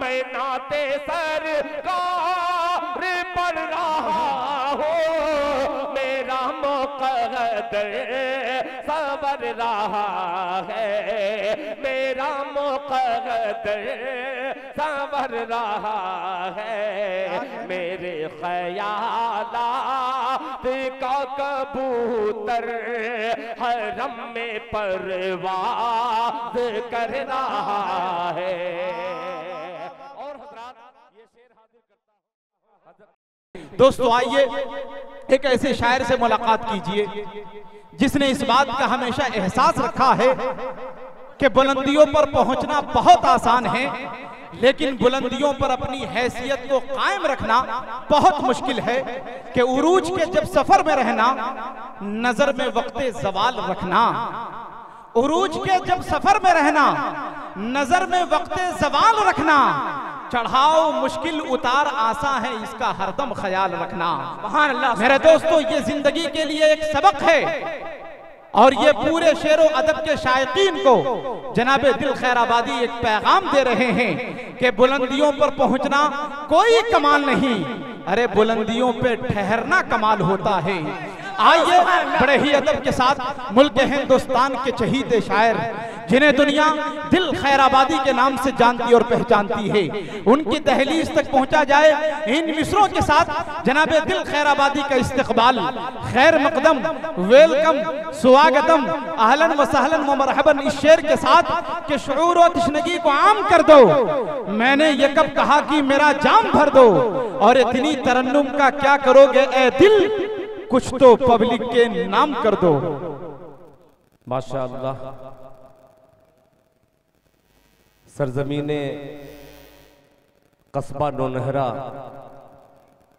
मैं नाते सरकार पढ़ रहा हूँ, मेरा मुक़द्दर सवर रहा है, मेरा मुक़द्दर सवर रहा है, मेरे ख़यालात का कबूतर हरम में परवाज़ कर रहा है। और हज़रात ये शेर हाज़िर करता हूं। दोस्तों आइए एक ऐसे शायर से मुलाकात कीजिए जिसने इस बात का हमेशा एहसास रखा है कि बुलंदियों पर पहुंचना बहुत आसान है, लेकिन बुलंदियों पर अपनी हैसियत को कायम रखना बहुत मुश्किल है। कि उरूज के जब सफर में रहना, नजर में वक्ते ज़वाल रखना। उरूज के जब सफर में रहना, नजर में वक्ते ज़वाल रखना। चढ़ाओ मुश्किल उतार आसा है, इसका हरदम ख्याल रखना। सुभान अल्लाह। मेरे दोस्तों, ये जिंदगी के लिए एक सबक है और ये पूरे शेरो अदब के शायकीन को जनाबे दिल खैराबादी एक पैगाम दे रहे हैं कि बुलंदियों पर पहुंचना कोई कमाल नहीं, अरे बुलंदियों पे ठहरना कमाल होता है। आइए बड़े ही अदब के साथ मुल्क हिंदुस्तान के चहीते शायर जिन्हें दुनिया दिल खैराबादी के नाम से जानती और पहचानती है, उनकी दहलीज तक पहुंचा जाए। इन मिसरों के साथ जनाबे दिल खैराबादी का इस्तकबाल, खैर मकदम, वेलकम, स्वागतम, अहलन व सहलन व मरहबन इस शेर के साथ कि शऊर व तशनगी को आम कर दो। मैंने ये कब कहा कि मेरा जाम भर दो, और इतनी तरन्नुम का क्या करोगे ए दिल, कुछ तो पब्लिक के नाम कर दो। माशाअल्लाह। सरजमीने कस्बा नौनहरा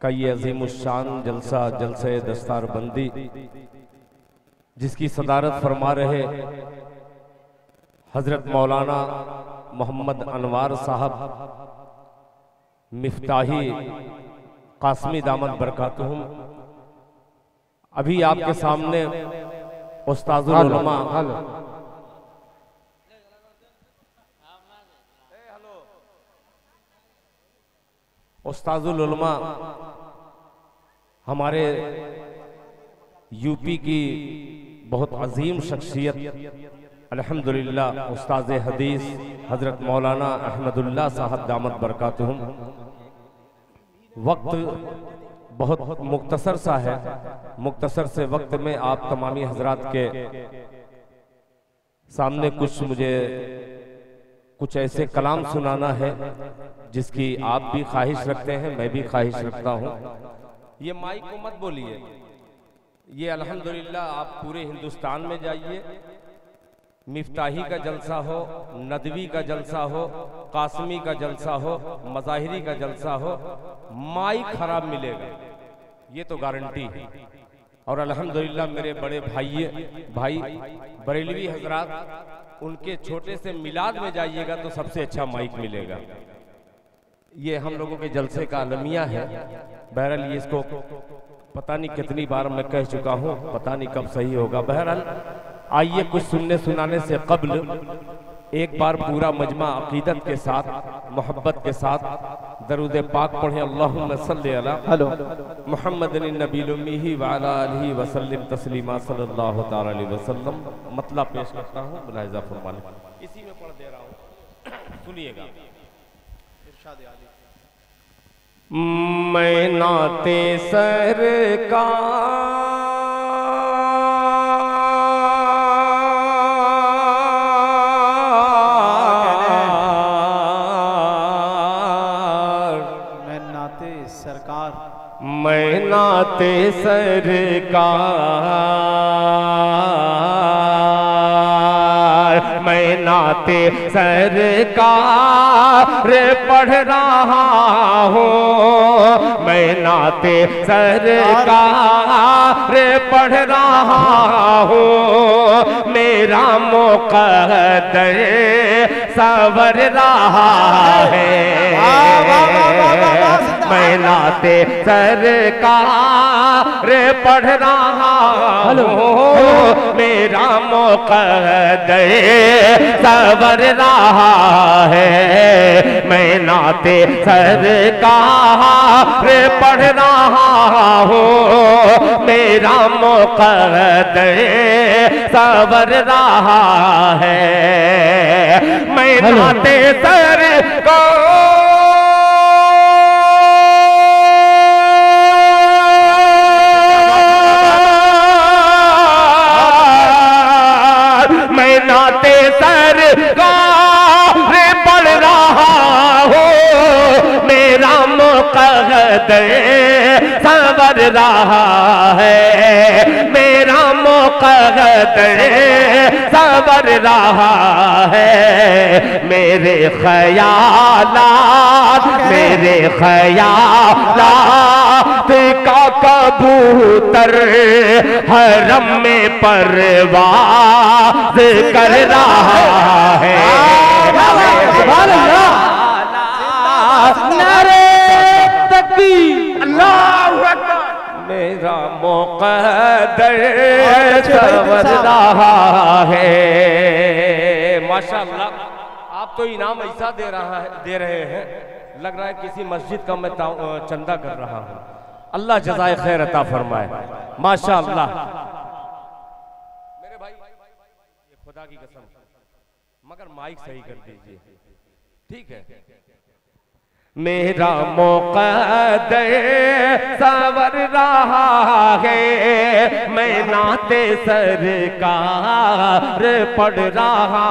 का ये अजीमुश्शान जलसा, जलसे दस्तार बंदी, जिसकी सदारत फरमा रहे हजरत मौलाना मोहम्मद अनवार साहब मिफ्ताही कासमी दामद बरकातुहुम, अभी आपके सामने उस्ताजुल उलमा उस्ताजुल उलमा हमारे यूपी की बहुत अजीम शख्सियत अल्हम्दुलिल्लाह उस्ताद हदीस हजरत मौलाना अहमदुल्लाह साहब दामद बरकातुहुम। वक्त बहुत मुख्तसर सा है, मुख्तसर से वक्त में आप तमामी हजरात के सामने कुछ ऐसे कलाम सुनाना है जिसकी आप भी ख्वाहिश रखते हैं, मैं भी ख्वाहिश रखता हूँ। ये माइक को मत बोलिए, ये अल्हम्दुलिल्लाह आप पूरे हिंदुस्तान में जाइए, मिफ्ताही का जलसा हो, नदवी का जलसा हो, कासमी का जलसा हो, मज़ाहिरी का जलसा हो, माइक खराब मिलेगा, ये तो गारंटी है। और अल्हम्दुलिल्लाह मेरे बड़े भाई बरेलवी हजरात, उनके छोटे से मिलाद में जाइएगा तो सबसे अच्छा माइक मिलेगा। ये हम लोगों के जलसे का अलमिया है। बहरहाल ये इसको पता नहीं कितनी बार मैं कह चुका हूँ, पता नहीं कब सही होगा। बहरहाल आइए कुछ सुनने सुनाने से कब्ल एक बार पूरा मजमा अकीदत के साथ, मोहब्बत के साथ दरूद पाक पढ़े। अल्लाहुम्मा सल्ली अला मुहम्मदिन नबील उम्मी व अला आलिहि व सल्लिम तस्लीमा सल्लल्लाहु तआला अलैहि वसल्लम। मतलब पेश करता हूँ, मुलाहिजा फरमाने, इसी में पढ़ दे रहा हूँ, सुनिएगा। मैं नाते सरकार, मैं नाते सरकार पढ़ रहा हूँ, मैं नाते सरकार पढ़ रहा हूँ, मेरा मुक़द्दर सवर रहा है, मैं नाते नाते सरकार पढ़ रहा हूँ, मेरा मुक़द्दर सवर रहा है। मैं नाते सरकार पढ़ रहा हूँ, मेरा मुक़द्दर सवर रहा है। मैं नाते सरकार, मैं नाते सरकार पढ़ रहा हूँ, मेरा मुक़द्दर सवर रहा है। मेरा मुक़द्दर सवर रहा है। मेरे ख़यालात का कबूतर हरम में परवाज़ कर रहा है। नारे तकबीर, अल्लाहु अकबर। मेरा मुक़द्दर सवर रहा है। माशाअल्लाह, आप तो इनाम ऐसा दे रहे हैं, लग रहा है किसी मस्जिद का मैं चंदा कर रहा हूँ। अल्लाह जज़ाए खैर अता फरमाए। माशाअल्लाह मेरे भाई, ये खुदा की कसम, मगर माइक सही कर दीजिए, ठीक है। मेरा मुक़द्दर सवर रहा है। मैं नाते सरकार पढ़ रहा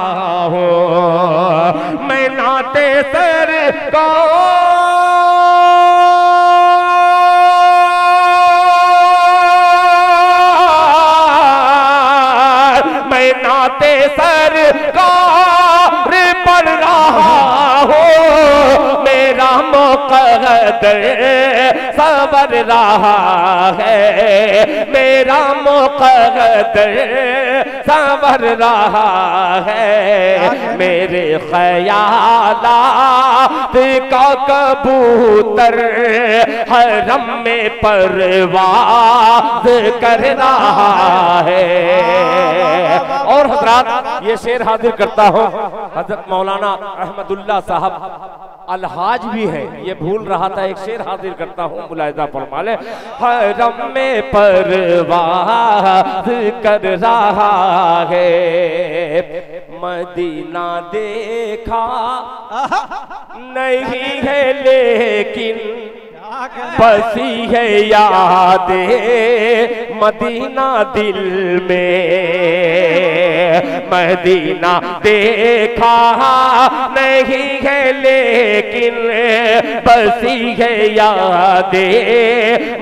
हूँ, मैं नाते सरकार, मैं नाते सरकार पढ़ रहा हूँ, मेरा मुक़द्दर सवर रहा है। मेरा मुक़द्दर सवर रहा है। मेरे ख़यालात का कबूतर हरम में परवाज़ कर रहा है। और हज़रात, ये शेर हाजिर करता हूँ, हज़रत मौलाना अहमदुल्लाह साहब अलहाज भी है, ये भूल रहा था, एक शेर हाजिर करता हूँ, मुलाहिज़ा फरमा ले। हरम में परवाज़ कर रहा है। मदीना देखा नहीं है लेकिन बसी है यादें मदीना दिल में। मदीना देखा नहीं है लेकिन बसी है यादें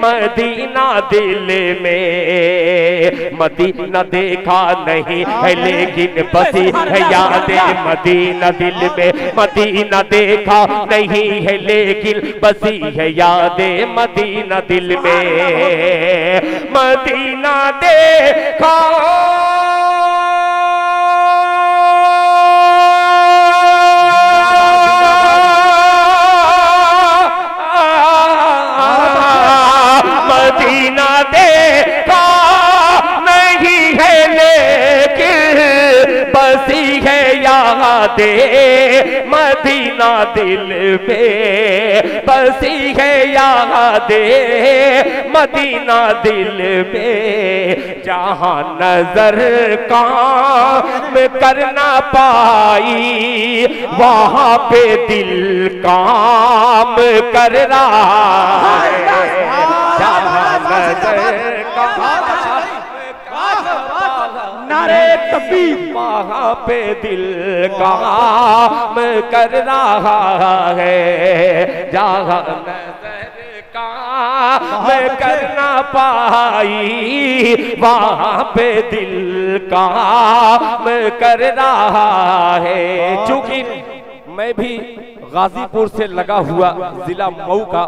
मदीना दिल में। मदीना देखा नहीं है लेकिन बसी है यादें मदीना दिल में। मदीना देखा नहीं है लेकिन बसी है यादें मदीना दिल में। मदीना देखा मदीना देखा नहीं है लेकिन बसी है यादें मदीना दिल में। बसी है यादें मदीना दिल में। जहाँ नजर काम करना पाई वहाँ पे दिल काम कर रहा है। जहाँ नजर नारे तकबीर वहाँ पे दिल काम कर रहा है। जहाँ नजर काम करना पाई वहाँ पे दिल काम कर रहा है। चूंकि मैं भी गाजीपुर से लगा हुआ जिला मऊ का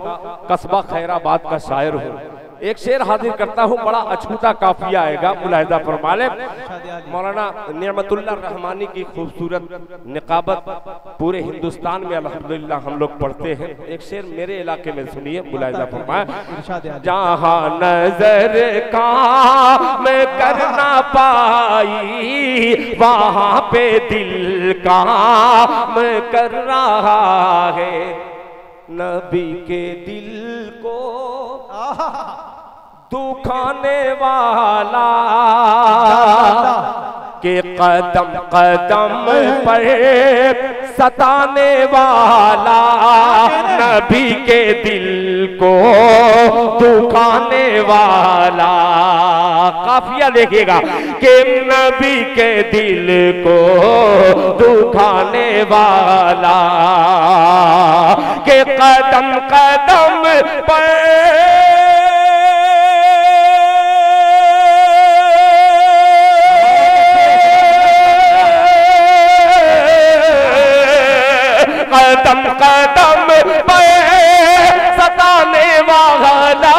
कस्बा खैराबाद का शायर हूँ, एक शेर हाजिर करता हूँ, बड़ा अछूता काफिया आएगा, मुलाहिजा फरमा लें। मौलाना नियमतुल्लाह रहमानी की खूबसूरत निकाबत पूरे हिंदुस्तान में अल्हम्दुलिल्लाह हम लोग पढ़ते हैं। एक शेर मेरे इलाके में सुनिए, मुलाहिजा फरमाएं। जहाँ नजर काम करना पाई वहाँ पे दिल काम कर रहा है। नबी के दिल को दुखाने वाला के कदम कदम पर सताने वाला, नबी के दिल को दुखाने वाला। काफिया देखिएगा कि नबी के दिल को दुखाने वाला के कदम कदम पर कदम कदम पे सताने वाला,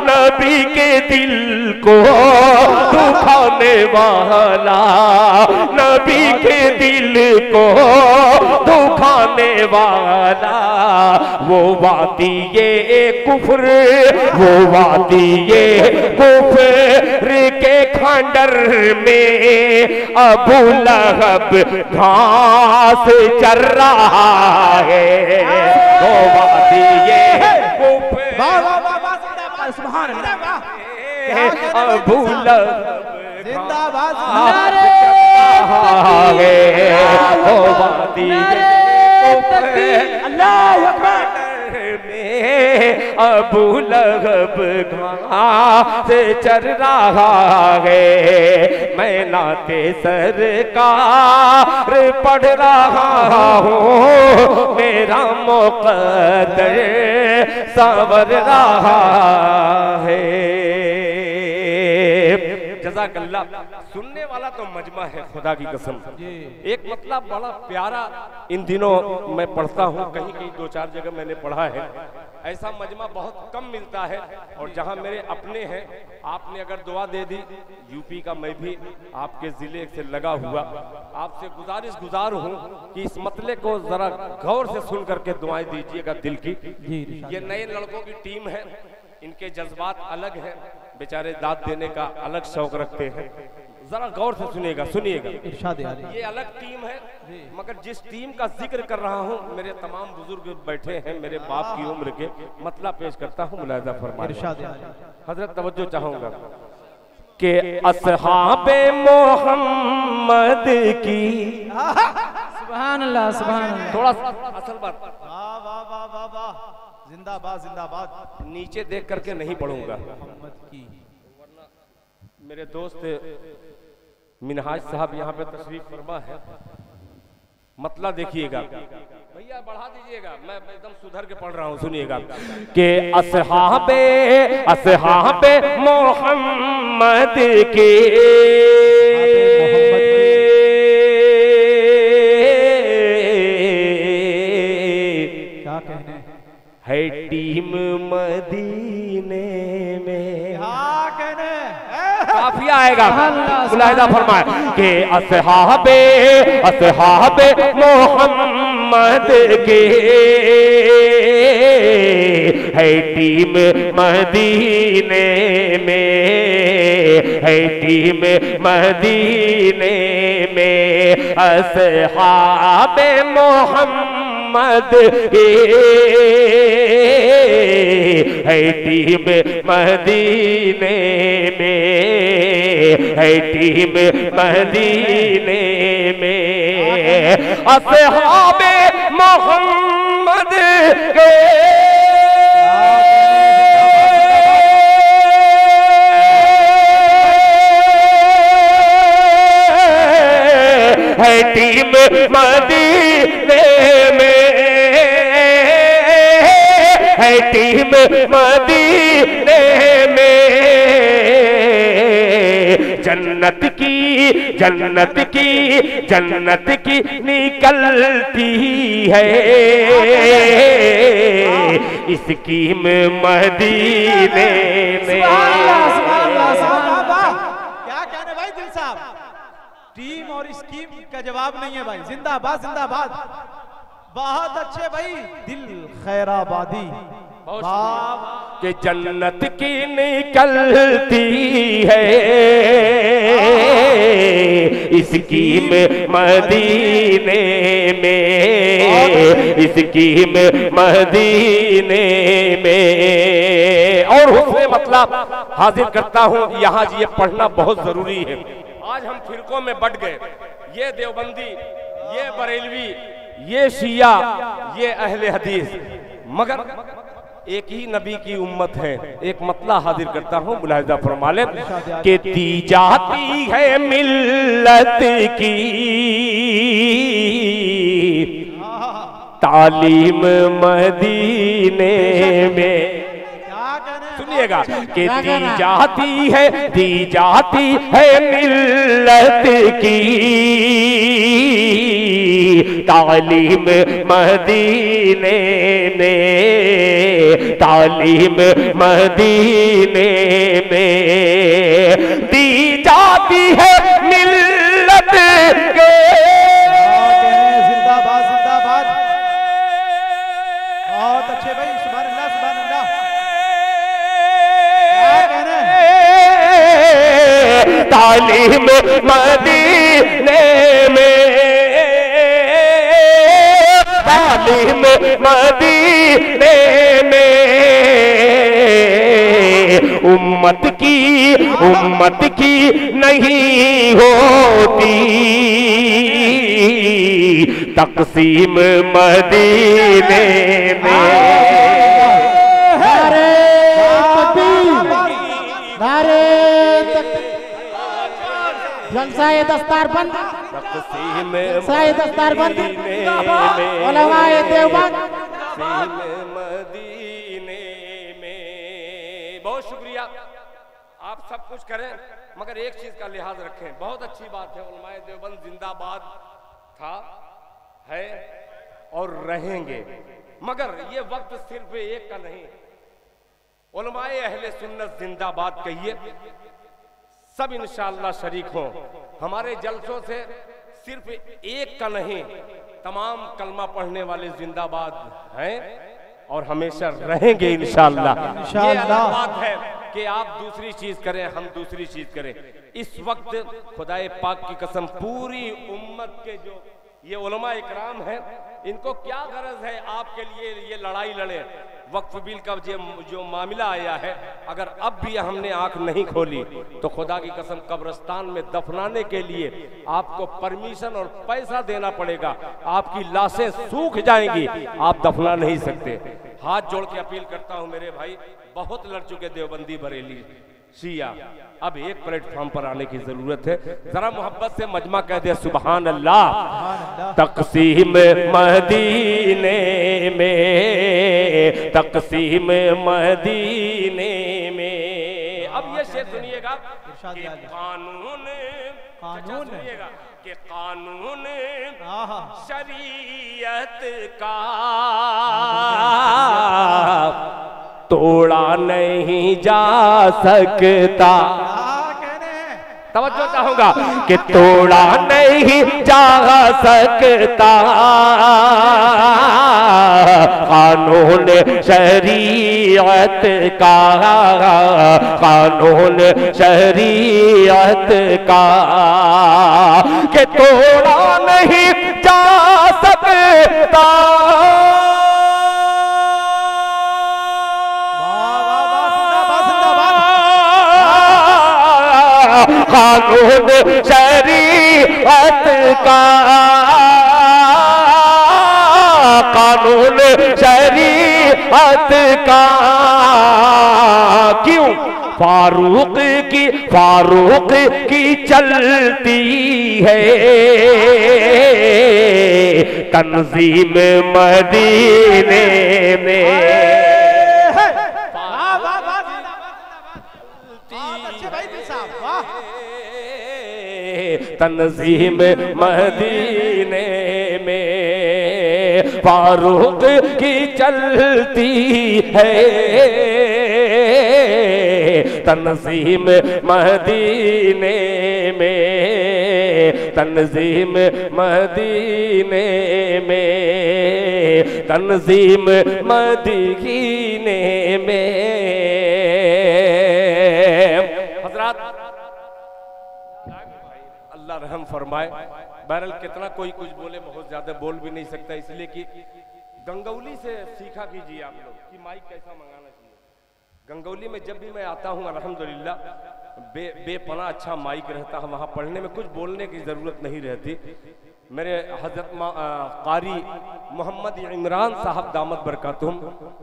नबी के दिल को दुखाने वाला, नबी के दिल को दुखाने वाला। वो वादी ये कुफ्र, वो वादी ये कुफ्र के खंडर में अबू लहब घास चर रहा है। वो वादी ये कुफ्र, सुभान अल्लाह, अबू लहब जिंदाबाद, वो वादी अल्लाह अकबर में अबू लहब घास चर रहा है। मैं नाते सरकार पढ़ रहा हूँ, मेरा मुक़द्दर संवर रहा है। जज़ाकल्लाह। सुनने वाला तो मजमा है, खुदा की कसम। एक मतलब बड़ा प्यारा इन दिनों मैं पढ़ता हूँ, कहीं कहीं दो चार जगह मैंने पढ़ा है। ऐसा मजमा बहुत कम मिलता है, और जहाँ मेरे अपने हैं, आपने अगर दुआ दे दी, यूपी का मैं भी आपके जिले से लगा हुआ, आपसे गुजार हूँ कि इस मतले को जरा गौर से सुन करके दुआएं दीजिएगा दिल की। ये नए लड़कों की टीम है, इनके जज्बात अलग हैं, बेचारे दाद देने का अलग शौक रखते हैं। जरा गौर से सुनिएगा, सुनिएगा। ये अलग टीम है, मगर जिस टीम का जिक्र कर रहा हूँ, मेरे तमाम बुजुर्ग बैठे हैं, मेरे बाप की उम्र के, मतलब पेश करता हूँ, मुलाहिजा फरमाइए। हजरत तवज्जो चाहूंगा कि अस्हाबे मोहम्मद की, सुभान अल्लाह, सुभान अल्लाह। थोड़ा असल बात, वाह वाह वाह वाह वाह, जिंदाबाद जिंदाबाद। नीचे देख करके नहीं पढ़ूंगा, की मेरे दोस्त मिनहाज साहब यहाँ पे तशरीफ फरमा है, मतलब देखिएगा भैया, बढ़ा दीजिएगा, मैं एकदम सुधर के पढ़ रहा हूँ, सुनिएगा कि अस्हाबे मोहम्मद के क्या कहने है टीम मदीने में। क्या कहने काफिया आएगा, मुलाहिजा फरमाए कि अस्हाबे मोहम्मद के है टीम मदीने में, है टीम मदीने में। अस्हाबे मोहम्मद के है टीम मदीने में, है टीम मदीने में। अस्हाबे मोहम्मद के है टीम मदीने में, है टीम मदीने में। जन्नत की निकलती है स्कीम मदीने में। क्या कहने भाई दिल साहब, टीम और स्कीम का जवाब नहीं है भाई। जिंदाबाद जिंदाबाद, बहुत अच्छे भाई, दिल खैराबादी। कि जन्नत की निकलती है स्कीम मदीने में, स्कीम मदीने में। और उसमें मतलब हाजिर करता हूँ, यहाँ ये पढ़ना बहुत जरूरी है। आज हम फिरकों में बट गए, ये देवबंदी, ये बरेलवी, ये शिया, ये अहले हदीस, मगर एक ही नबी की उम्मत है। एक मतला हाजिर करता हूँ, मुलाहिजा फरमा लें कि दी जाती है मिल्लत की तालीम मदीने में। सुनिएगा कि दी जाती है मिल्लत की तालीम मदीने में, तालीम मदीने में। दी जाती है मिल्लत के। जिंदाबाद जिंदाबाद, बहुत अच्छे भाई, सुभान अल्लाह सुभान अल्लाह। तालीम मदीने में, तालीम मदीने में। उम्मत की नहीं होती तक़सीम मदीने में। जलसाए दस्तार बंद, जलसाए दस्तार बंद, उलमाए देवबंद मदीने में। बहुत शुक्रिया, आप सब कुछ करें मगर एक चीज का लिहाज रखें। बहुत अच्छी बात है, उलमाए देवबंद जिंदाबाद था, है और रहेंगे, मगर ये वक्त सिर्फ एक का नहीं। उलमाए अहले सुन्नत जिंदाबाद कहिए, सब इंशाअल्लाह शरीक हों। हमारे जलसों से सिर्फ एक का नहीं, तमाम कलमा पढ़ने वाले जिंदाबाद हैं और हमेशा रहेंगे इंशाअल्लाह। ये अलग बात है कि आप दूसरी चीज करें, हम दूसरी चीज करें। इस वक्त खुदाए पाक की कसम, पूरी उम्मत के जो ये उलमा इकराम हैं, इनको क्या गरज है आपके लिए ये लड़ाई लड़े। वक्फ बिल का जो मामला आया है, अगर अब भी हमने आंख नहीं खोली तो खुदा की कसम कब्रिस्तान में दफनाने के लिए आपको परमिशन और पैसा देना पड़ेगा। आपकी लाशें सूख जाएंगी, आप दफना नहीं सकते। हाथ जोड़ के अपील करता हूं मेरे भाई, बहुत लड़ चुके देवबंदी, बरेली, शिया, अब एक प्लेटफॉर्म पर आने की जरूरत है। जरा मोहब्बत से मजमा कह दे सुभान अल्लाह। तक़सीम मदीने में, तक़सीम मदीने में। अब ये शेर सुनिएगा कि कानून सुनिएगा कि कानून शरीयत का तोड़ा नहीं जा सकता। तवज्जो चाहूंगा कि तोड़ा नहीं जा सकता कानून शरीयत का, कानून शरीयत का, कि तोड़ा नहीं जा सकता कानून शरीयत का, कानून शरीयत का। क्यों? फारूक की चलती है तंजीम मदीने में। तंजीम मदीने में फारूक की चलती है तंजीम मदीने में, तंजीम मदीने में, तंजीम मदीने में। हजरात अल्लाह रहम फरमाए। बहरहाल कितना कोई कुछ बोले, बहुत ज्यादा बोल भी नहीं सकता, इसलिए कि गंगौली से सीखा कीजिए आप लोग कि माइक कैसा मंगाना चाहिए। गंगौली में जब भी मैं आता हूँ अल्हम्दुलिल्लाह बेपना अच्छा माइक रहता है, वहाँ पढ़ने में कुछ बोलने की ज़रूरत नहीं रहती। मेरे हज़रत कारी मोहम्मद इमरान साहब दामत बरकातुहुम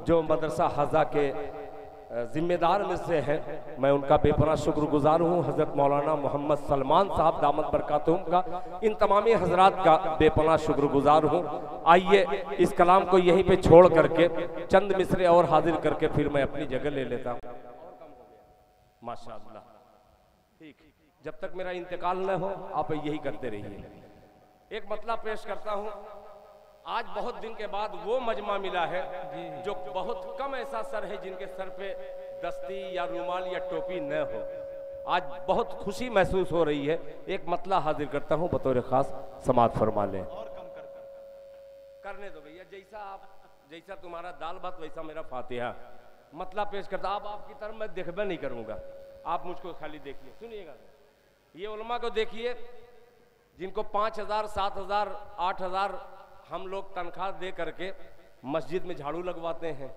जो मदरसा हज़ा के जिम्मेदार में से हैं, मैं उनका बेपना शुक्रगुजार हूँ। हज़रत मौलाना मोहम्मद सलमान साहब दामत बरकातुहुम का, इन तमामी हजरात का बेपना शुक्रगुजार हूँ। आइए इस कलाम को यहीं पे छोड़ करके चंद मिसरे और हाजिर करके फिर मैं अपनी जगह ले लेता हूँ। माशाअल्लाह, ठीक, जब तक मेरा इंतकाल न हो आप यही करते रहिए। एक मतलब पेश करता हूँ। आज बहुत दिन के बाद वो मजमा मिला है जो बहुत कम ऐसा सर है जिनके सर पे दस्ती या रुमाल या टोपी न हो। आज बहुत खुशी महसूस हो रही है। एक मतला हाजिर करता हूँ, बतौर खास समाअत फरमा लें। करने दो भैया, जैसा तुम्हारा दाल भात वैसा मेरा फातिहा। मतला पेश करता, आप आपकी तरफ मैं देखबे नहीं करूँगा, आप मुझको खाली देखिए, सुनिएगा। ये उलमा को देखिए जिनको 5,000, 7,000, 8,000 हम लोग तनख्वाह दे करके मस्जिद में झाड़ू लगवाते हैं,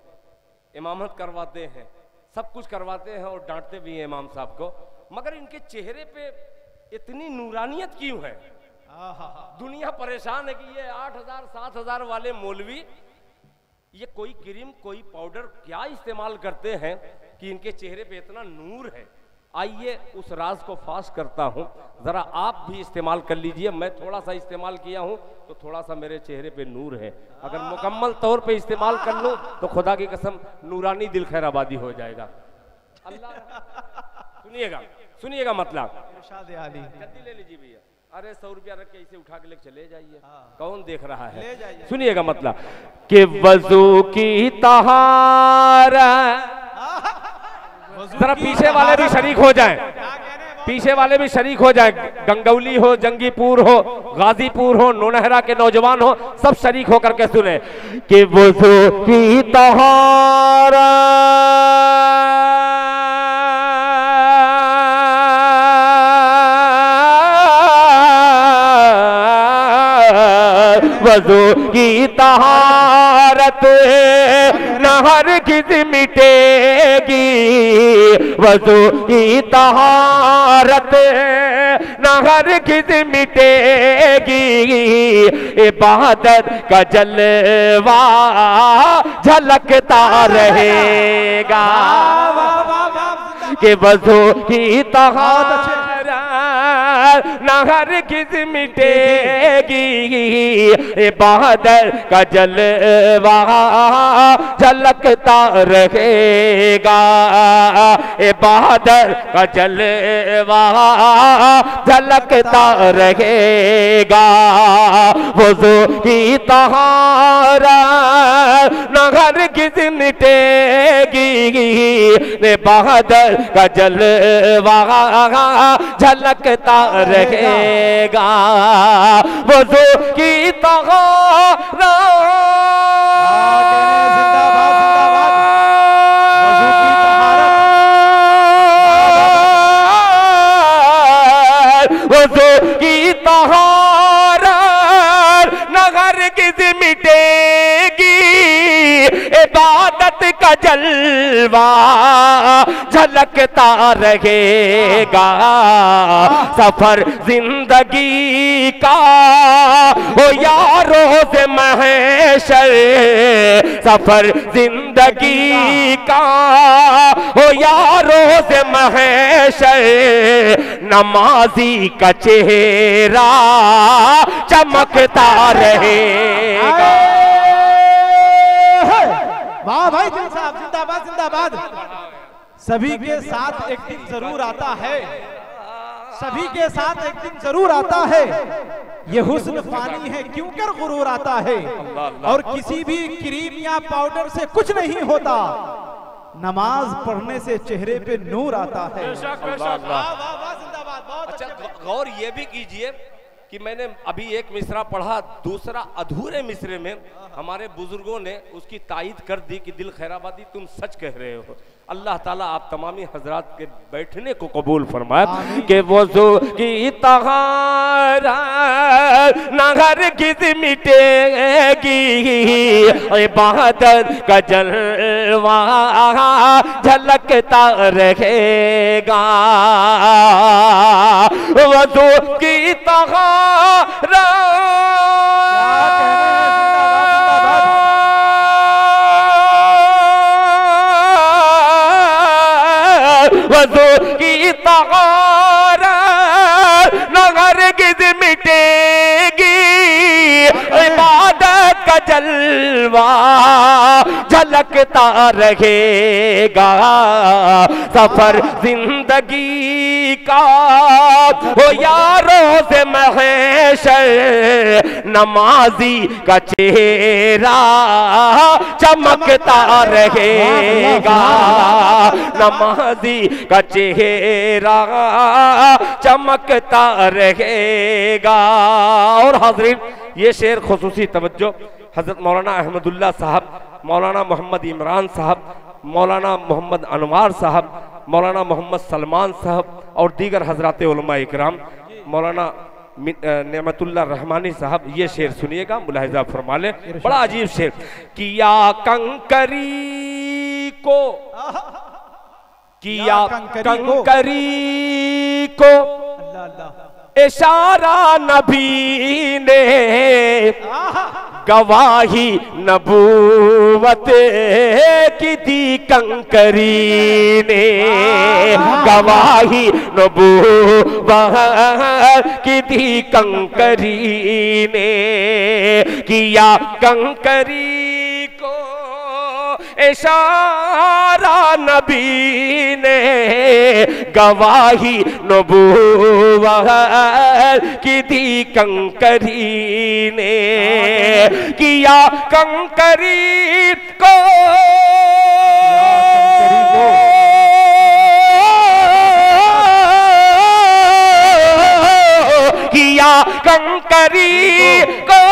इमामत करवाते हैं, सब कुछ करवाते हैं और डांटते भी हैं इमाम साहब को, मगर इनके चेहरे पे इतनी नूरानियत क्यों है? दुनिया परेशान है कि ये 8,000, 7,000 वाले मौलवी ये कोई क्रीम, कोई पाउडर क्या इस्तेमाल करते हैं कि इनके चेहरे पे इतना नूर है। आइए उस राज को फाश करता हूँ, ज़रा आप भी इस्तेमाल कर लीजिए। मैं थोड़ा सा इस्तेमाल किया हूँ तो थोड़ा सा मेरे चेहरे पे नूर है। अगर मुकम्मल तौर पे इस्तेमाल कर लूँ तो खुदा की कसम नूरानी दिल खैराबादी हो जाएगा। अल्लाह सुनिएगा, सुनिएगा मतलब। जल्दी ले लीजिए भैया। अरे 100 रुपया रख के इसे उठा के लेके चले जाइए, कौन देख रहा है। सुनिएगा मतलब कि वजू की तहारत, जरा पीछे वाले भी शरीक हो जाएं, पीछे वाले भी शरीक हो जाएं। गंगौली हो, जंगीपुर हो, गाजीपुर हो, नौनहरा के नौजवान हो, सब शरीक होकर के सुने कि वज़ू की तहारत, वज़ू की तहारत न हरगिज़ मिटेगी, वज़ू की तहारत न हरगिज़ मिटेगी, इबादत का जलवा झलकता रहेगा कि वज़ू की तहारत न हरगिज़ मिटेगी, इबादत का जलवा झलकता रहेगा, इबादत का जलवा झलकता रहेगा। वज़ू की तहारत न हरगिज़ मिटेगी, इबादत का जलवा झलकता रहेगा। वज़ू की तहारत, वज़ू की तहारत न हरगिज़ मिटेगी, इबादत का जलवा झलकता रहेगा। सफर जिंदगी का हो यारो से महशर, सफर जिंदगी का हो यारो से महशर, नमाजी का चेहरा चमकता रहेगा। वाह भाई दिल साहब, जिंदाबाद जिंदाबाद। सभी के साथ एक दिन जरूर आता है, सभी के साथ एक दिन जरूर आता है, ये हुस्न फानी है क्यों कर गुरूर आता है, और किसी भी क्रीम या पाउडर से कुछ नहीं होता, नमाज पढ़ने से चेहरे पे नूर आता है। अच्छा गौर ये भी कीजिए कि मैंने अभी एक मिसरा पढ़ा, दूसरा अधूरे मिसरे में हमारे बुजुर्गों ने उसकी तायीद कर दी कि दिल खैराबादी तुम सच कह रहे हो। अल्लाह ताला आप तमामी हजरात के बैठने को कबूल फरमाए कि वज़ू की तहारत ना हरगिज़ मिटेगी, इबादत का जलवा झलकता रहेगा। वज़ू की तहारत वज़ू की तहारत न हरगिज़ मिटेगी, इबादत का जलवा झलकता रहेगा। सफर जिंदगी का हो यारों से महशर, नमाजी का चेहरा चमकता रहेगा, नमाजी का चेहरा चमकता रहेगा। और हाज़रीन ये शेर खुसूसी तवज्जो हज़रत मौलाना अहमदुल्लाह साहब, मौलाना मोहम्मद इमरान साहब, मौलाना मोहम्मद अनवार साहब, मौलाना मोहम्मद सलमान साहब और दीगर हजरात उलमा इकराम, मौलाना नेमतुल्लाह रहमानी साहब, ये शेर सुनिएगा, मुलाहिजा फरमा ले। बड़ा अजीब शेर। किया कंकरी को, किया कंकरी को इशारा नबी ने, गवाही नबूवत की दी कंकरी ने, गवाही नबूवत की दी कंकरी ने। किया कंकरी को इशारा नबी ने, गवाही नबूवत की दी कंकरी ने। किया कंकरी को किया कंकरी को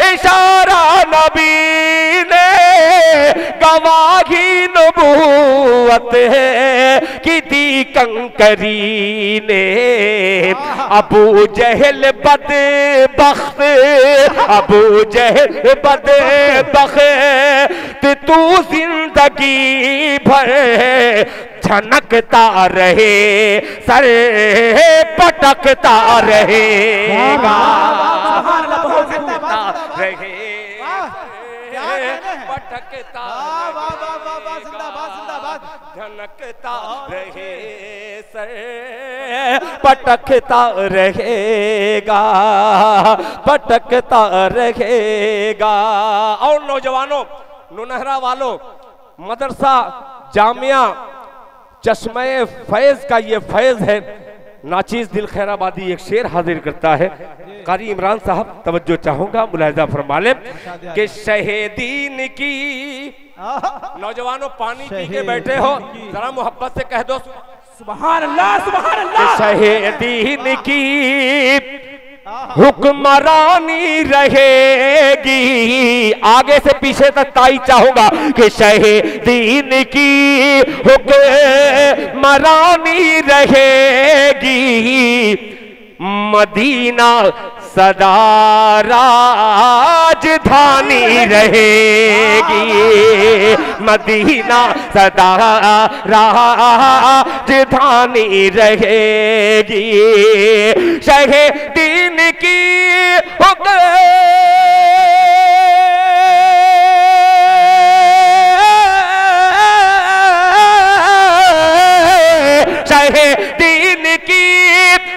इशारा नबी ने, गवाही नबूवत की दी कंकरी ने। अबू जहल बदबख्त, अबू जहल बदबख्त तू जिंदगी भर झनकता रहे, सर पटकता रहेगा, पटकता झनकता रहे, सर पटकता रहेगा, पटकता रहेगा। और नौजवानों, नुनहरा वालों, मदरसा जामिया चश्मे फैज का ये फैज है। नाचीज दिल खैराबादी एक शेर हाजिर करता है। कारी इमरान साहब तवज्जो चाहूंगा, मुलाहिजा फरमा लें कि शहीदीन की, नौजवानों पानी पी के बैठे हो, जरा मोहब्बत से कह दो सुभान अल्लाह, सुभान अल्लाह। शहीदीन की हुक्मरानी रहेगी, आगे से पीछे तक ताई चाहूंगा कि शहीदीन की हुक्मरानी रहेगी, मदीना सदा राजधानी रहेगी, मदीना सदा राजधानी रहेगी। शहीदीन की शहीदीन की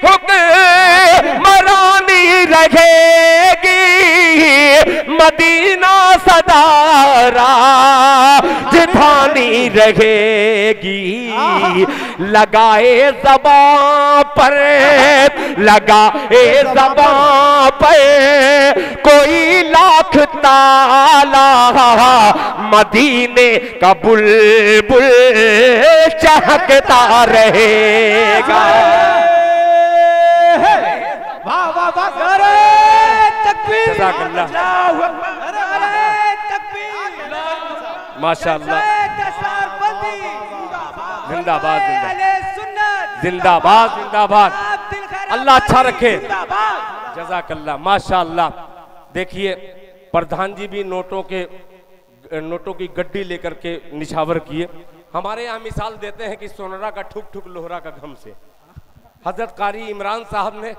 हुक्मरानी रहेगी, मदीना सदा राजधानी रहेगी। लगाए ज़बां पर, लगाए ज़बां पर कोई लाख ताला, मदीने का बुलबुल चहकता रहेगा। वाह वाह वाह, माशाअल्लाह, जिंदाबाद जिंदाबाद जिंदाबाद, अल्लाह अच्छा रखे, जज़ाकल्लाह, माशाअल्लाह। देखिए प्रधान जी भी नोटों की गड्डी लेकर के निछावर किए। हमारे यहाँ मिसाल देते हैं कि सोनरा का ठुक ठुक लोहरा का घम से। हजरत कारी इमरान साहब ने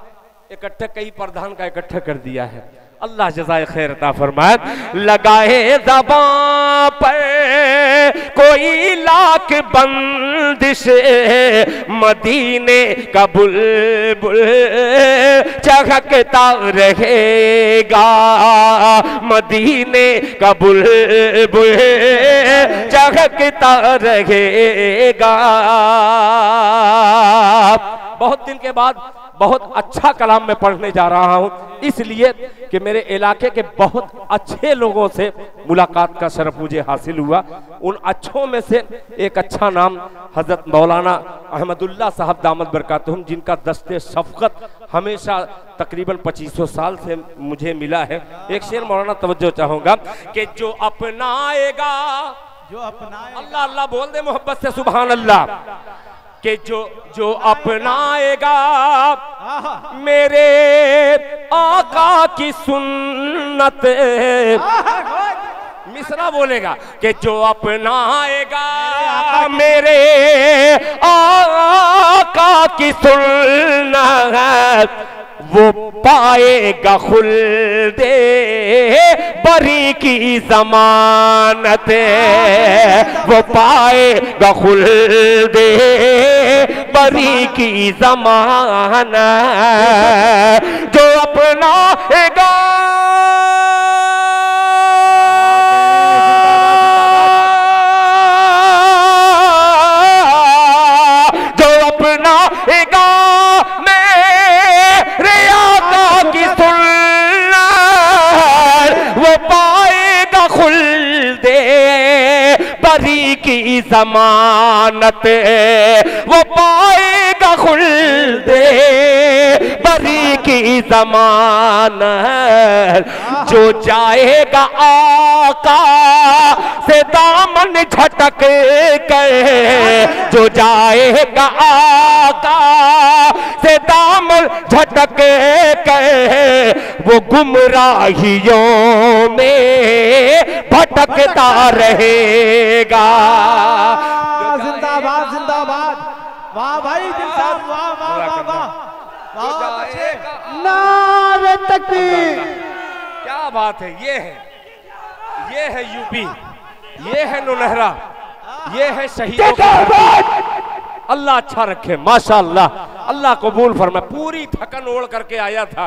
इकट्ठा कई प्रधान का इकट्ठा कर दिया है। अल्लाह जज़ाए खैर अता फरमाए। लगाए ज़बां पर कोई लाख बंदिश, मदीने का बुलबुल चहकता रहेगा, मदीने का बुलबुल चहकता रहेगा। बहुत दिन के बाद बहुत अच्छा कलाम मैं पढ़ने जा रहा हूं, इसलिए कि मेरे इलाके के बहुत अच्छे लोगों से मुलाकात का शरफ मुझे हासिल हुआ। उन अच्छों में से एक अच्छा नाम हजरत मौलाना अहमदुल्लाह साहब दामद बरकातुहुम, जिनका दस्ते शफ़क़त हमेशा तकरीबन 2500 साल से मुझे मिला है। एक शेर मौलाना तवज्जो चाहूँगा कि जो अपनाएगा, जो अपनाएगा, अल्लाह अल्लाह बोल दे मोहब्बत से, सुभान अल्लाह, कि जो अपनाएगा मेरे आका की सुन्नत, मिसरा बोलेगा कि जो अपनाएगा मेरे आका की सुन्नत, वो पाएगा खुल्दे बरी की जमानत, वो पाएगा खुल्दे बरी की जमानत। जो अपनाएगा की ज़मानत, वो पाएगा खुल्दे बरी की ज़मानत। जो जाएगा आका से दामन झटक कर, जो जाएगा आका से दामन झटक कर, वो गुमराहियों में भटकता रहेगा। जिंदाबाद जिंदाबाद, वाह भाई दिल साहब, वाह वाह वाह वाह, नारे तकबीर, क्या बात है। ये है यूपी, ये है नौनहरा, ये है शहीदों का। अल्लाह अच्छा रखे, माशाअल्लाह, अल्लाह कबूल फरमाए। पूरी थकन ओढ़ करके आया था।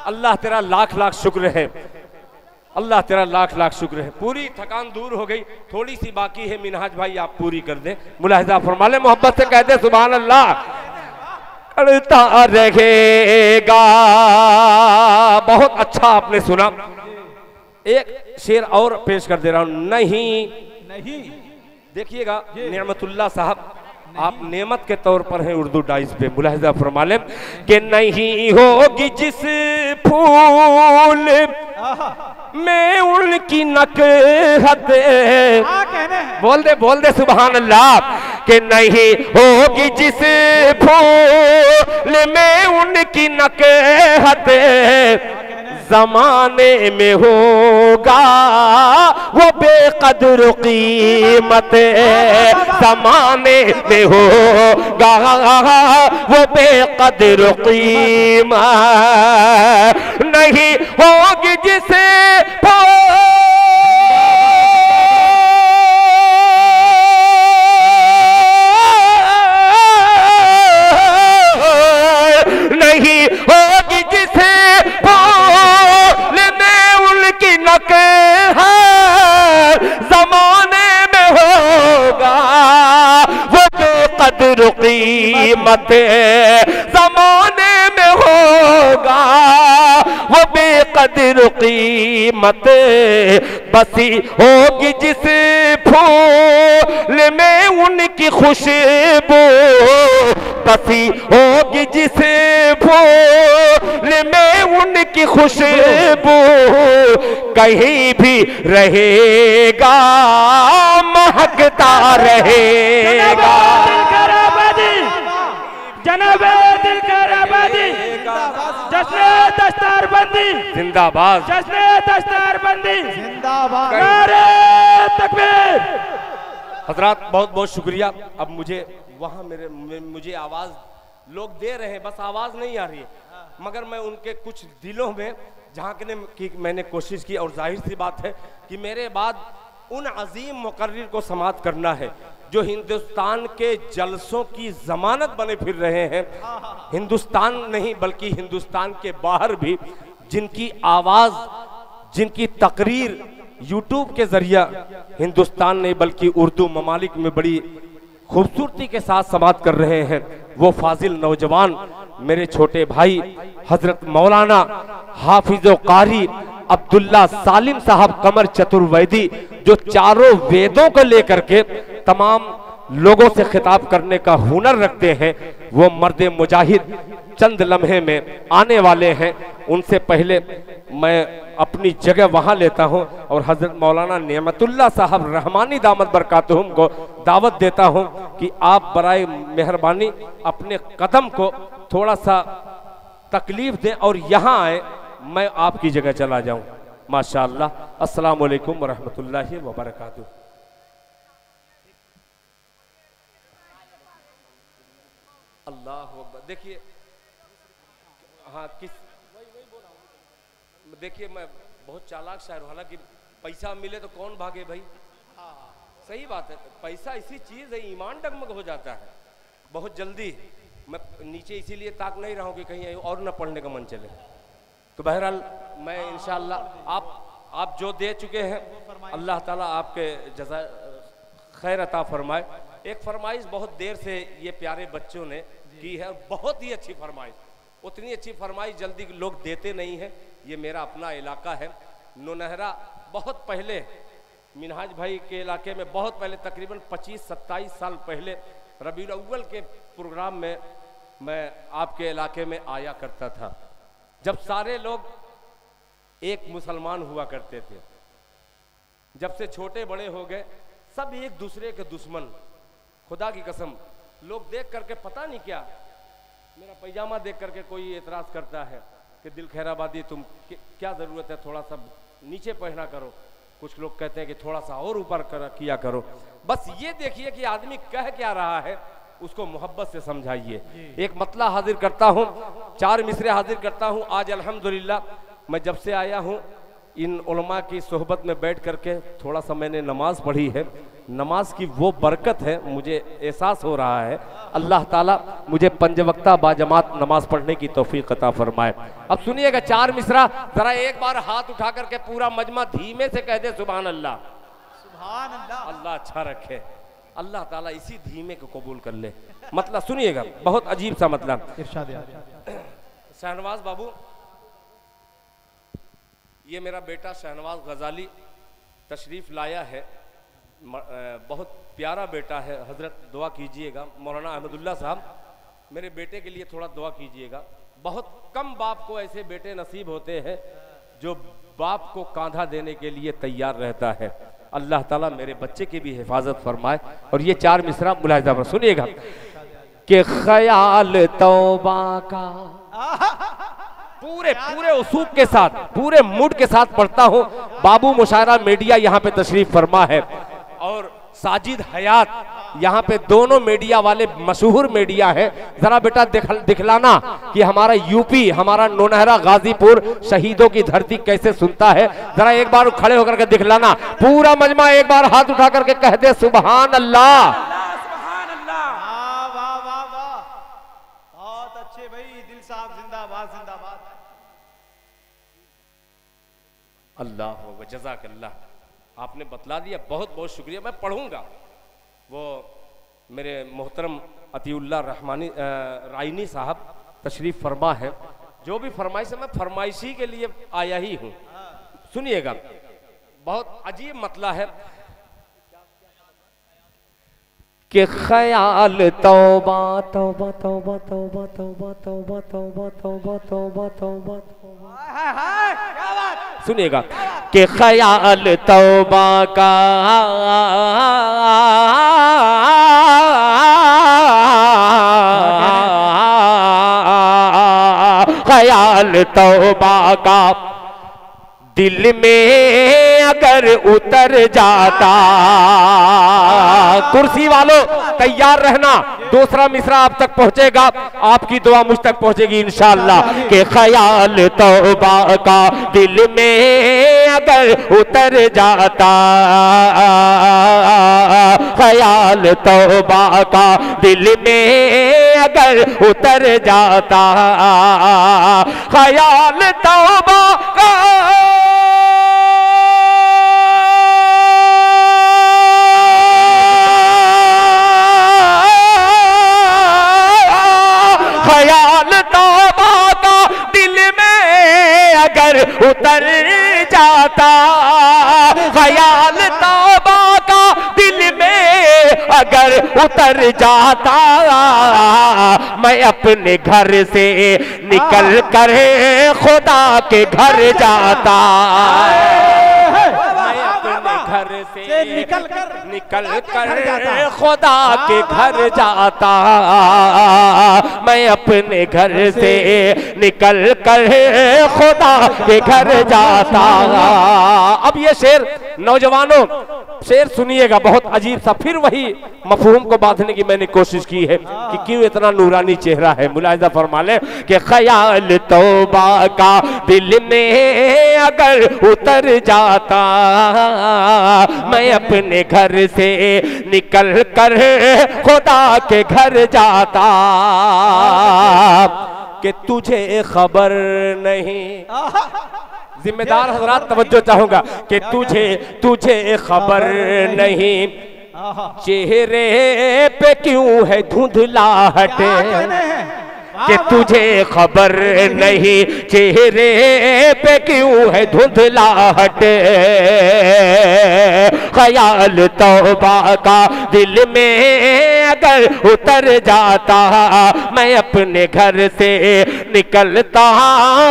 अल्लाह तेरा लाख लाख शुक्र है, अल्लाह तेरा लाख लाख शुक्र है। पूरी थकान दूर हो गई, थोड़ी सी बाकी है। मिनहाज भाई आप पूरी कर दें, मुलाहिजा फरमा ले, मोहब्बत से कह दे सुभान अल्लाह। करता रहेगा। बहुत अच्छा आपने सुना। एक शेर और पेश कर दे रहा हूं। नहीं देखिएगा, नेमतुल्लाह साहब आप नेमत के तौर पर हैं उर्दू डाइस पे, मुलाहिजा फरमा लें कि नहीं होगी जिस फूल में उनकी नकहत, बोल दे सुभान अल्लाह, कि नहीं होगी जिस फूल में उनकी नकहत, जमाने में होगा वो बेकदर कीमत, जमाने में होगा वो बेकदर कीमत। नहीं होगी जिसे नहीं होगी जिसे जमाने में होगा कीमत जमाने में होगा वो बेकदर कीमत, बसी होगी जिस फूल में उनकी खुशबू, बसी होगी जिस फूल में उनकी खुशबू, कहीं भी रहेगा महकता रहेगा। जनाबे दिलकर आबादी, जश्न दस्तारबंदी जिंदाबाद, जश्न दस्तारबंदी जिंदाबाद, नारे तकबीर। हजरात बहुत बहुत शुक्रिया। अब मुझे वहाँ मुझे आवाज़ लोग दे रहे हैं, बस आवाज़ नहीं आ रही है, मगर मैं उनके कुछ दिलों में झांकने की मैंने कोशिश की। और जाहिर सी बात है कि मेरे बाद उन अजीम मुकर्रिर को समाअत करना है जो हिंदुस्तान के जलसों की जमानत बने फिर रहे हैं, हिंदुस्तान नहीं बल्कि हिंदुस्तान के बाहर भी, जिनकी आवाज़, जिनकी तकरीर यूट्यूब के जरिया हिंदुस्तान नहीं बल्कि उर्दू ममालिक में बड़ी खूबसूरती के साथ समाअत कर रहे हैं। वो फाजिल नौजवान मेरे छोटे भाई हजरत मौलाना हाफिज़ो कारी अब्दुल्ला सालिम साहब कमर चतुर्वेदी, जो चारों वेदों को लेकर के तमाम लोगों से खिताब करने का हुनर रखते हैं, वो मर्द मुजाहिद चंद लम्हे में आने वाले हैं। उनसे पहले मैं अपनी जगह वहाँ लेता हूँ और हजरत मौलाना नेमतुल्लाह साहब रहमानी दामत बरकातुहुम को दावत देता हूँ कि आप बराए मेहरबानी अपने कदम को थोड़ा सा तकलीफ दें और यहाँ आए, मैं आपकी जगह चला जाऊँ। माशाअल्लाह। अस्सलामु अलैकुम वरहमतुल्लाहि वबरकातुहू। अल्लाह अकबर। देखिए, हाँ, देखिए मैं बहुत चालाक शायर हूँ, हालांकि पैसा मिले तो कौन भागे भाई, सही बात है, पैसा ऐसी चीज़ है, ईमान डगमग हो जाता है बहुत जल्दी। मैं नीचे इसीलिए ताक नहीं रहा हूँ कि कहीं और न पढ़ने का मन चले। तो बहरहाल मैं इंशाअल्लाह आप जो दे चुके हैं अल्लाह ताला आपके जज़ा खैर अता फरमाए। एक फरमाइश बहुत देर से ये प्यारे बच्चों ने की है, बहुत ही अच्छी फरमाइश, उतनी अच्छी फरमाइश जल्दी लोग देते नहीं हैं। ये मेरा अपना इलाका है नौनहरा, बहुत पहले मिनहाज भाई के इलाके में, बहुत पहले तकरीबन 25-27 साल पहले रबीउल अव्वल के प्रोग्राम में मैं आपके इलाके में आया करता था, जब सारे लोग एक मुसलमान हुआ करते थे। जब से छोटे बड़े हो गए सब एक दूसरे के दुश्मन, खुदा की कसम। लोग देख करके पता नहीं क्या, मेरा पैजामा देख करके कोई एतराज़ करता है कि दिल खैराबादी तुम क्या ज़रूरत है, थोड़ा सा नीचे पहना करो। कुछ लोग कहते हैं कि थोड़ा सा और ऊपर किया करो। बस ये देखिए कि आदमी कह क्या रहा है, उसको मोहब्बत से समझाइए। एक मतला हाजिर करता हूँ, 4 मिसरे हाजिर करता हूँ। आज अल्हम्दुलिल्लाह मैं जब से आया हूँ इन उलमा की सोहबत में बैठ करके थोड़ा सा मैंने नमाज पढ़ी है। नमाज की वो बरकत है, मुझे एहसास हो रहा है। अल्लाह ताला मुझे 5 वक्ता बाजमात नमाज पढ़ने की तौफीक अता फरमाए। अब सुनिएगा 4 मिसरा, जरा एक बार हाथ उठा करके पूरा मजमा धीमे से कह दे सुभान अल्लाह। सुभान अल्लाह। अल्लाह अच्छा रखे, अल्लाह ताला इसी धीमे को कबूल कर ले। मतलब सुनिएगा, बहुत अजीब सा मतलब। शहनवाज बाबू, ये मेरा बेटा शहनवाज गजाली तशरीफ़ लाया है, बहुत प्यारा बेटा है। हजरत दुआ कीजिएगा, मौलाना अहमदुल्ला साहब मेरे बेटे के लिए थोड़ा दुआ कीजिएगा। बहुत कम बाप को ऐसे बेटे नसीब होते हैं जो बाप को कांधा देने के लिए तैयार रहता है। अल्लाह ताला मेरे बच्चे की भी हिफाजत फरमाए। और ये 4 मिसरा मुलाहिजा पर सुनिएगा कि ख्याल तौबा का पूरे उसूब के साथ, पूरे मूड के साथ पढ़ता हूँ। बाबू मुशायरा मीडिया यहाँ पे तशरीफ फरमा है और साजिद हयात यहाँ पे, दोनों मीडिया वाले मशहूर मीडिया है। जरा बेटा दिखलाना कि हमारा यूपी, हमारा नौनहरा गाजीपुर शहीदों की धरती कैसे सुनता है। जरा एक बार खड़े होकर के दिखलाना, पूरा मजमा एक बार हाथ उठा करके कह दे सुभान अल्लाह। बहुत अच्छे भाई, दिल साहब जिंदाबाद जिंदाबाद। अल्लाह जज़ाकल्लाह, आपने बतला दिया, बहुत बहुत शुक्रिया। मैं पढ़ूंगा। वो मेरे मोहतरम अतीउल्लाह रहमानी राइनी साहब तशरीफ फरमा है। जो भी फरमाइश है मैं फरमाइशी के लिए आया ही हूँ। सुनिएगा, बहुत अजीब मतला है कि ख्याल तौबा तौबा तौबा तौबा तौबा तौबा तौबा तौबा तौबा तौबा तौबा, सुनिएगा कि ख्याल तौबा का ख्याल तौबा का दिल में अगर उतर जाता, कुर्सी वालों तैयार रहना, दूसरा मिसरा आप तक पहुंचेगा, आपकी दुआ मुझ तक पहुंचेगी इंशाअल्लाह। के ख्याल तौबा का दिल में अगर उतर जाता, ख्याल तौबा का दिल में अगर उतर जाता, ख्याल तौबा का उतर जाता, ख्याल तौबा का दिल में अगर उतर जाता, मैं अपने घर से निकल कर खुदा के घर जाता, मैं अपने घर से निकल कर खुदा के घर जाता, मैं अपने घर से निकल कर खुदा के घर जाता। अब ये शेर नौजवानों, शेर सुनिएगा, बहुत अजीब सा, फिर वही मफहूम को बांधने की मैंने कोशिश की है कि क्यों इतना नूरानी चेहरा है। मुलाहिजा फरमा ले कि ख्याल तौबा का दिल में अगर उतर जाता, मैं अपने घर से निकल कर खुदा के घर जाता, कि तुझे खबर नहीं, जिम्मेदार हजरात तवज्जो चाहूंगा, कि तुझे खबर नहीं चेहरे पे क्यों है धुंधलाहट, कि तुझे खबर नहीं चेहरे पे क्यों है धुंधलाहट, ख्याल तौबा का दिल में अगर उतर जाता, मैं अपने घर से निकलता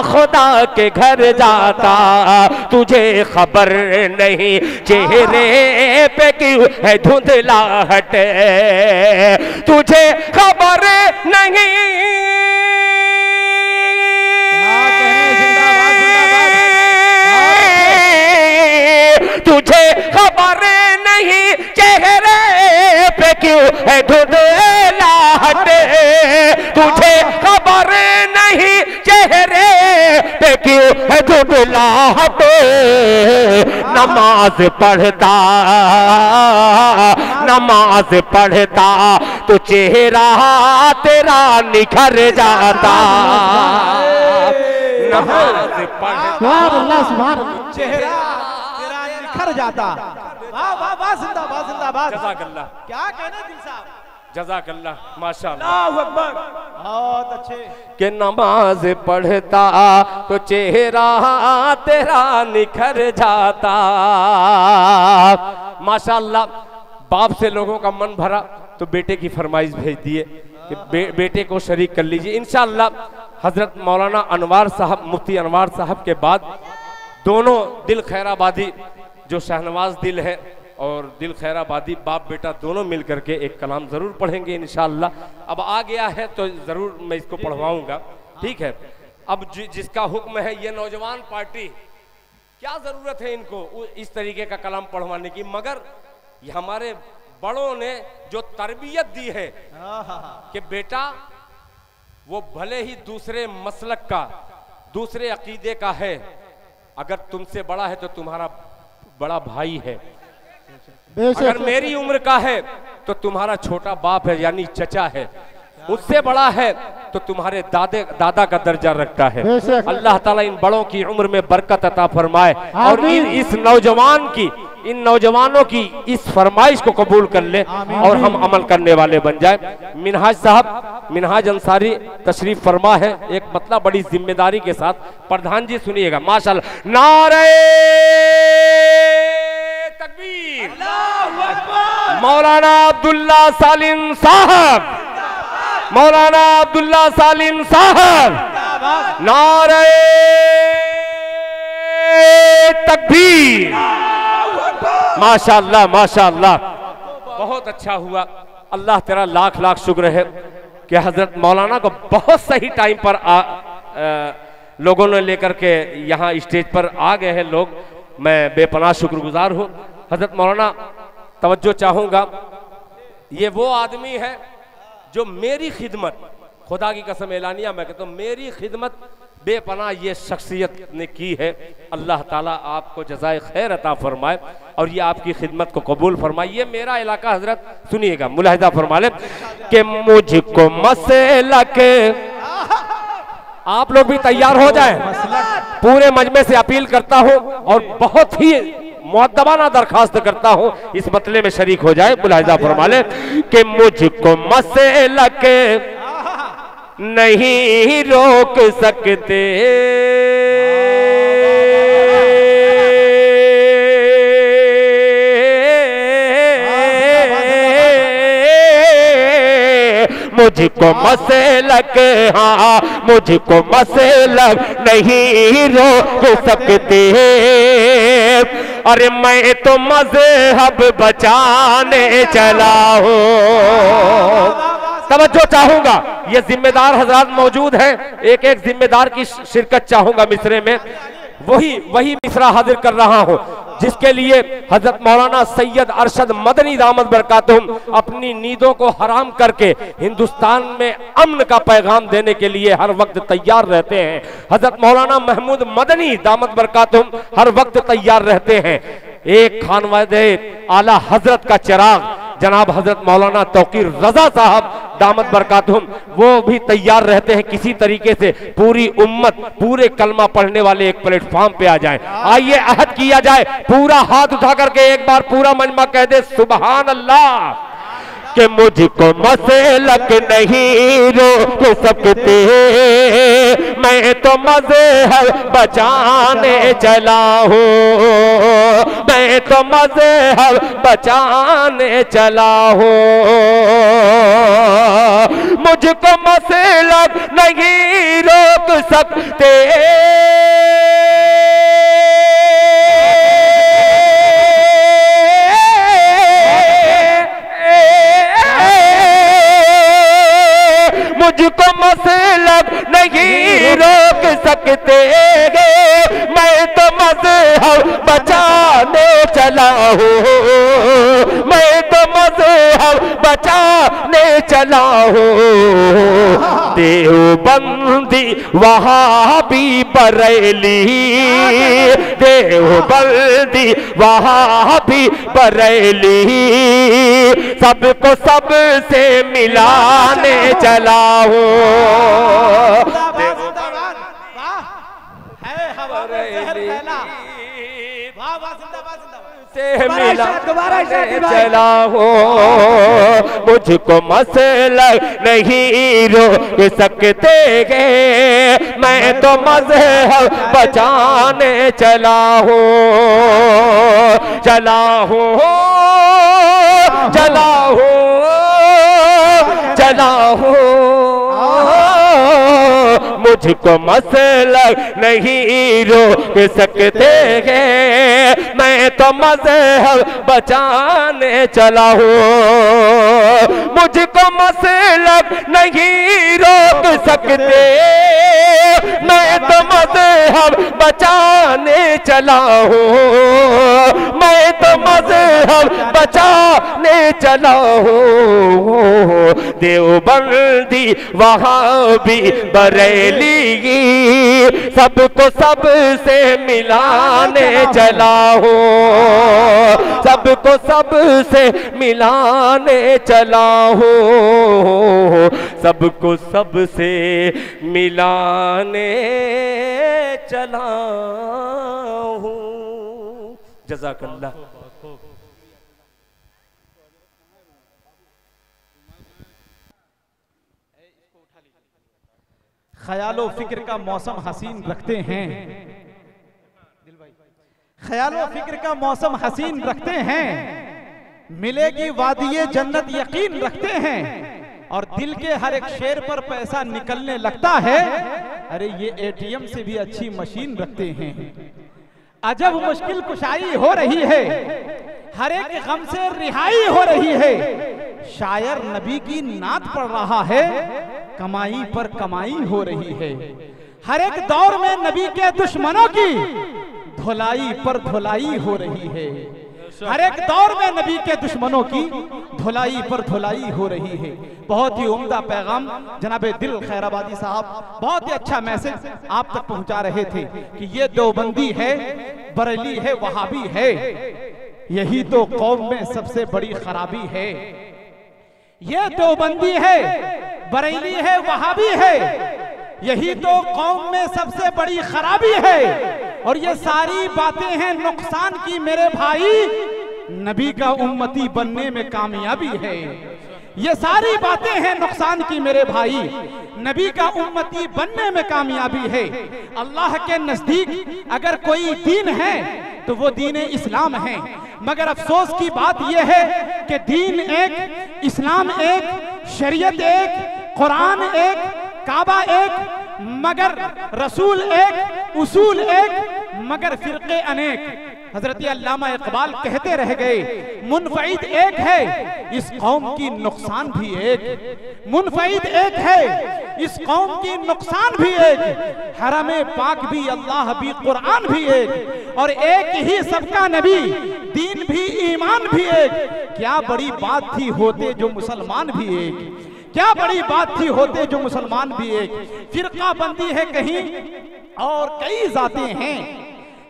खुदा के घर जाता, तुझे खबर नहीं चेहरे पे क्यों है धुंधलाहट, तुझे खबर नहीं, तुझे खबर नहीं चेहरे पे क्यों है धुंधलाहट, तुझे खबर नहीं चेहरे पे क्यों है धुंधलाहट, नमाज पढ़ता तो चेहरा तेरा निखर जाता, नमाज पढ़ता चेहरा निखर जाता। वाह वाह वाह, जिंदाबाद जिंदाबाद, जज़ाकल्लाह, क्या कहने दिल साहब, जज़ाकल्लाह माशाअल्लाह, अल्लाहु अकबर, बहुत अच्छे। कि नमाज पढ़ता तो चेहरा तेरा निखर जाता, माशाअल्लाह। बाप से लोगों का मन भरा तो बेटे की फरमाइश भेज दिए कि बेटे को शरीक कर लीजिए इंशाअल्लाह। हजरत मौलाना अनवार साहब, मुफ्ती अनवार साहब के बाद दोनों दिल खैराबादी, जो शहनवाज दिल है और दिल खैराबादी, बाप बेटा दोनों मिल करके एक कलाम जरूर पढ़ेंगे इंशाअल्लाह। अब आ गया है तो जरूर मैं इसको पढ़वाऊंगा, ठीक है। अब जिसका हुक्म है, ये नौजवान पार्टी, क्या जरूरत है इनको इस तरीके का कलाम पढ़वाने की, मगर ये हमारे बड़ों ने जो तरबियत दी है कि बेटा वो भले ही दूसरे मसलक का, दूसरे अकीदे का है, अगर तुमसे बड़ा है तो तुम्हारा बड़ा भाई है, अगर मेरी उम्र का है तो तुम्हारा छोटा बाप है यानी चचा है, उससे बड़ा है तो तुम्हारे दादा का दर्जा रखता है। अल्लाह ताला इन बड़ों की उम्र में बरकत अता फरमाए और इस नौजवान की इन नौजवानों की इस फरमाइश को कबूल कर ले और हम अमल करने वाले बन जाए। मिनहाज साहब, मिनहाज अंसारी तशरीफ फरमा है एक मतलब बड़ी जिम्मेदारी के साथ। प्रधान जी सुनिएगा, माशाल्लाह। नारे तकबीर, मौलाना अब्दुल्ला सालिम साहब, मौलाना अब्दुल्ला सालिम साहब, नारे तकबीर। माशाअल्लाह माशाअल्लाह, बहुत अच्छा हुआ। अल्लाह तेरा लाख लाख शुक्र है कि हजरत मौलाना को बहुत सही टाइम पर लोगों ने लेकर के यहाँ स्टेज पर आ गए हैं लोग। मैं बेपनाह शुक्रगुजार हूँ। हजरत मौलाना तवज्जो चाहूँगा, ये वो आदमी है जो मेरी खिदमत, खुदा की कसम एलानिया मैं कहता हूँ, मेरी खिदमत बेपनाह ये शख्सियत ने की है। अल्लाह ताला आपको जज़ाए खैर अता फरमाए और ये आपकी खिदमत को कबूल फरमाए। ये मेरा इलाका हजरत सुनिएगा, मुलाहिदा फरमा ले कि मुझको मसला के, आप लोग भी तैयार हो जाएं। पूरे मजमे से अपील करता हूं और बहुत ही मुअद्दबाना दरखास्त करता हूं इस मतले में शरीक हो जाए। मुलाहिदा फरमा ले कि मुझको मसला के नहीं रोक सकते, मुझको मसलक, हाँ मुझको मसलक नहीं रोक सकते। अरे मैं तो मज़हब बचाने चला हूँ। तवज्जो चाहूंगा, ये जिम्मेदार हजरात मौजूद हैं, एक एक जिम्मेदार की शिरकत चाहूंगा मिसरे में। वही मिसरा हाजिर कर रहा हूं जिसके लिए हजरत मौलाना सैयद अरशद मदनी दामद बरकातुहुम अपनी नींदों को हराम करके हिंदुस्तान में अमन का पैगाम देने के लिए हर वक्त तैयार रहते हैं। हजरत मौलाना महमूद मदनी दामद बरकातुहुम हर वक्त तैयार रहते हैं। एक खानवादे आला हजरत का चिराग जनाब हजरत मौलाना तौकीर रजा साहब दामद बरकातुहुम, वो भी तैयार रहते हैं किसी तरीके से पूरी उम्मत, पूरे कलमा पढ़ने वाले एक प्लेटफॉर्म पे आ जाए। आइए अहद किया जाए, पूरा हाथ उठा करके एक बार पूरा मजमा कह दे सुबहान अल्लाह, कि मुझको मसलक नहीं रोक सकते, मैं तो मज़हब बचाने चला हूँ, मैं तो मज़हब बचाने चला हूँ। मुझको मसलक नहीं रोक सकते, मुझको मसलक नहीं रोक सकते, मैं तो मज़हब बचाने चला हूँ, मैं तो मज़हब बचाने चला हूँ। देवबंदी वहाबी बरेली, देवबंदी वहाबी बरेली, सबको सबसे मिलाने चला हूँ। चला हूँ, मुझको मसलक नहीं रोक सकते गे, मैं तो मज़हब बचाने चला हूँ, चला हूँ, चला हूँ, चला हूँ। मुझको मसलक नहीं रोक सकते हैं, मैं तो मज़हब बचाने चला हूँ। मुझको मसलक नहीं रोक सकते, मैं तो मज़हब बचाने चला हूँ, मैं तो मज़हब बचाने चला हूँ। देवबंदी वहाबी बरेली, सबको सबसे मिलाने चला हूँ, सबको सबसे मिलाने चला हूँ, सबको सबसे मिलाने चला हूँ। जज़ाकल्लाह। ख्यालो फिक्र का मौसम हसीन रखते हैं, ख्यालो फिक्र का मौसम हसीन रखते हैं, मिलेगी वादिये जन्नत यकीन रखते हैं, और दिल के हर एक शेर पर पैसा निकलने लगता है, अरे ये एटीएम से भी अच्छी मशीन रखते हैं। अजब मुश्किल कुशाई हो रही है, हर एक गम से रिहाई हो रही है, शायर नबी की नात पढ़ रहा है, कमाई पर कमाई हो रही है। हर एक दौर में नबी के दुश्मनों की धुलाई पर धुलाई हो रही है, हर एक दौर में नबी के दुश्मनों की धुलाई पर धुलाई हो रही है। बहुत ही उम्दा पैगाम जनाब दिल खैराबादी साहब बहुत ही अच्छा मैसेज आप तक पहुंचा रहे थे कि ये देवबंदी है, बरेली है, वहाबी है, यही तो कौम में सबसे बड़ी खराबी है। ये देवबंदी है, बरेली है, वहाबी है, यही तो कौम में सबसे बड़ी खराबी है। और ये सारी बातें हैं नुकसान की मेरे भाई, नबी का उम्मती बनने में कामयाबी है। ये सारी बातें हैं नुकसान की मेरे भाई, नबी का उम्मती बनने में कामयाबी है। अल्लाह के नजदीक अगर कोई दीन है तो वो दीन इस्लाम है, मगर अफसोस की बात यह है कि दीन एक, इस्लाम एक, शरीयत एक, कुरान एक, काबा एक, मगर रसूल एक, उसूल एक, मगर फिरके अनेक। हजरत अल्लामा इकबाल कहते रह गए, मुनफईद एक है, इस कौम की नुकसान भी एक। मुनफईद एक है, इस कौम की नुकसान भी एक। हरमे पाक भी, अल्लाह भी, कुरान भी एक, और एक ही सबका नबी, दीन भी, ईमान भी एक। क्या बड़ी बात थी होते जो मुसलमान भी एक, क्या बड़ी बात थी होते जो मुसलमान भी एक। फिरका बंदी है कहीं और कई जाते हैं,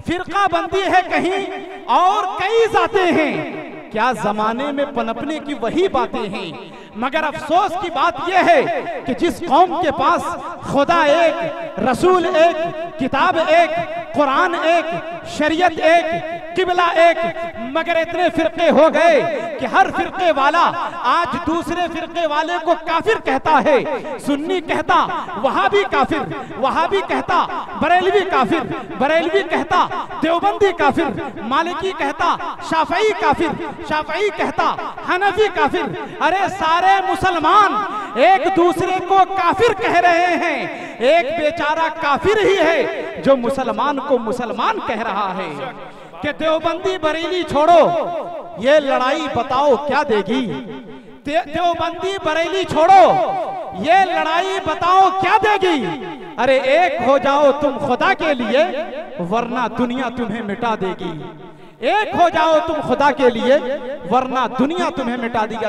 फिरका बंदी है कहीं और कई जाते हैं, क्या जमाने में पनपने की वही बातें हैं। मगर अफसोस की बात यह है कि जिस कौम के पास खुदा एक, रसूल एक, किताब एक, कुरान एक, शरीयत एक, किबला एक, मगर इतने फिरके हो गए कि हर फिरके वाला आज दूसरे फिरके वाले को काफिर कहता है। सुन्नी कहता वहाबी काफिर, वहाबी कहता बरेलवी काफिर, बरेलवी कहता देवबंदी काफिर, मालिकी कहता शाफई काफिर, शाफई कहता हनफी काफिर। अरे सारे मुसलमान एक दूसरे को काफिर कह रहे हैं, एक बेचारा काफिर ही है जो मुसलमान को मुसलमान कह रहा है। कि देवबंदी बरेली छोड़ो, ये लड़ाई बताओ क्या देगी। देवबंदी बरेली छोड़ो, ये लड़ाई बताओ क्या देगी। अरे एक हो जाओ तुम खुदा के लिए, वरना दुनिया तुम्हें मिटा देगी। एक हो जाओ तुम खुदा के लिए, वरना दुनिया तुम्हें मिटा देगी।